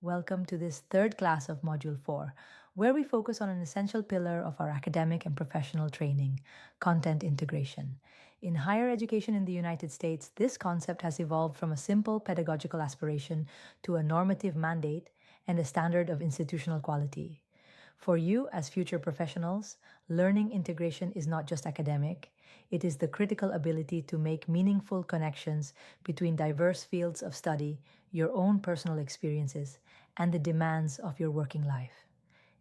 Welcome to this third class of Module 4, where we focus on an essential pillar of our academic and professional training, content integration. In higher education in the United States, this concept has evolved from a simple pedagogical aspiration to a normative mandate and a standard of institutional quality. For you, as future professionals, learning integration is not just academic, it is the critical ability to make meaningful connections between diverse fields of study, your own personal experiences, and the demands of your working life.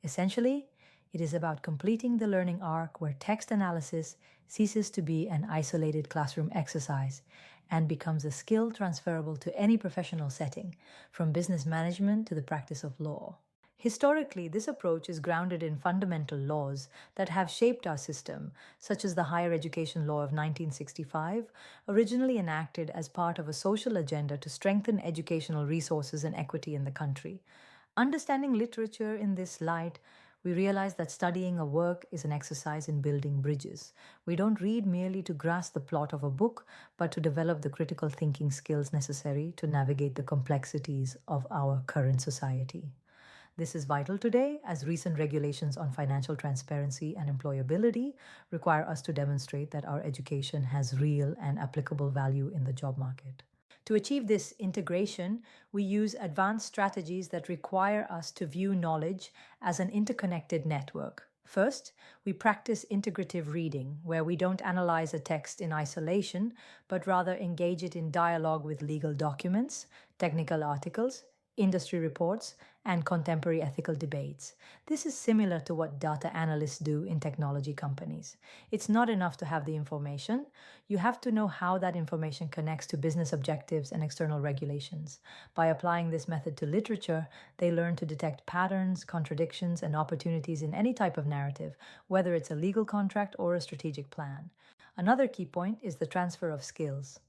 Essentially, it is about completing the learning arc where text analysis ceases to be an isolated classroom exercise and becomes a skill transferable to any professional setting, from business management to the practice of law. Historically, this approach is grounded in fundamental laws that have shaped our system, such as the Higher Education Law of 1965, originally enacted as part of a social agenda to strengthen educational resources and equity in the country. Understanding literature in this light, we realize that studying a work is an exercise in building bridges. We don't read merely to grasp the plot of a book, but to develop the critical thinking skills necessary to navigate the complexities of our current society. This is vital today as recent regulations on financial transparency and employability require us to demonstrate that our education has real and applicable value in the job market. To achieve this integration, we use advanced strategies that require us to view knowledge as an interconnected network. First, we practice integrative reading, where we don't analyze a text in isolation, but rather engage it in dialogue with legal documents, technical articles, industry reports, and contemporary ethical debates. This is similar to what data analysts do in technology companies. It's not enough to have the information, you have to know how that information connects to business objectives and external regulations. By applying this method to literature, they learn to detect patterns, contradictions, and opportunities in any type of narrative, whether it's a legal contract or a strategic plan. Another key point is the transfer of skills.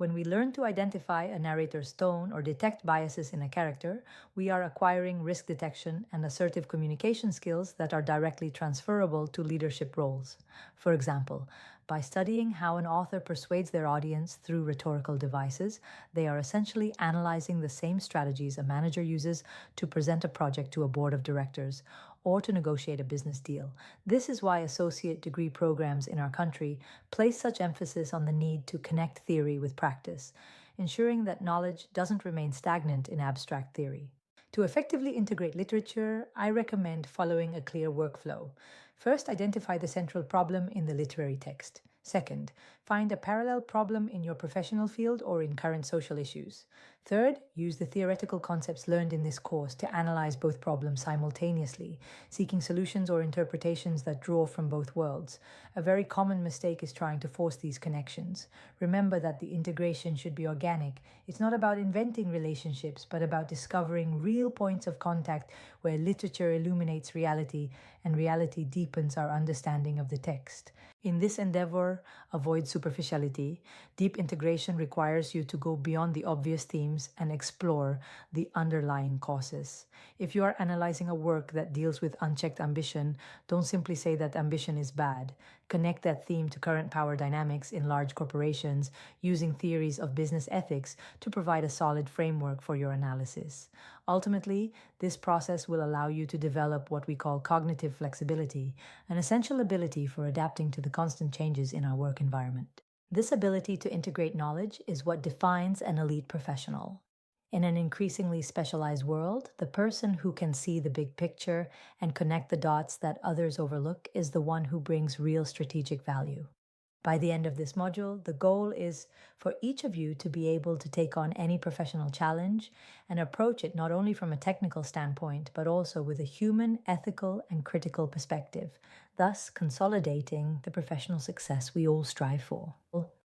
When we learn to identify a narrator's tone or detect biases in a character, we are acquiring risk detection and assertive communication skills that are directly transferable to leadership roles. For example, by studying how an author persuades their audience through rhetorical devices, they are essentially analyzing the same strategies a manager uses to present a project to a board of directors or to negotiate a business deal. This is why associate degree programs in our country place such emphasis on the need to connect theory with practice, ensuring that knowledge doesn't remain stagnant in abstract theory. To effectively integrate literature, I recommend following a clear workflow. First, identify the central problem in the literary text. Second, find a parallel problem in your professional field or in current social issues. Third, use the theoretical concepts learned in this course to analyze both problems simultaneously, seeking solutions or interpretations that draw from both worlds. A very common mistake is trying to force these connections. Remember that the integration should be organic. It's not about inventing relationships, but about discovering real points of contact where literature illuminates reality and reality deepens our understanding of the text. In this endeavor, avoid superficiality. Deep integration requires you to go beyond the obvious themes and explore the underlying causes. If you are analyzing a work that deals with unchecked ambition, don't simply say that ambition is bad. Connect that theme to current power dynamics in large corporations using theories of business ethics to provide a solid framework for your analysis. Ultimately, this process will allow you to develop what we call cognitive flexibility, an essential ability for adapting to the constant changes in our work environment. This ability to integrate knowledge is what defines an elite professional. In an increasingly specialized world, the person who can see the big picture and connect the dots that others overlook is the one who brings real strategic value. By the end of this module, the goal is for each of you to be able to take on any professional challenge and approach it not only from a technical standpoint, but also with a human, ethical, and critical perspective, thus consolidating the professional success we all strive for.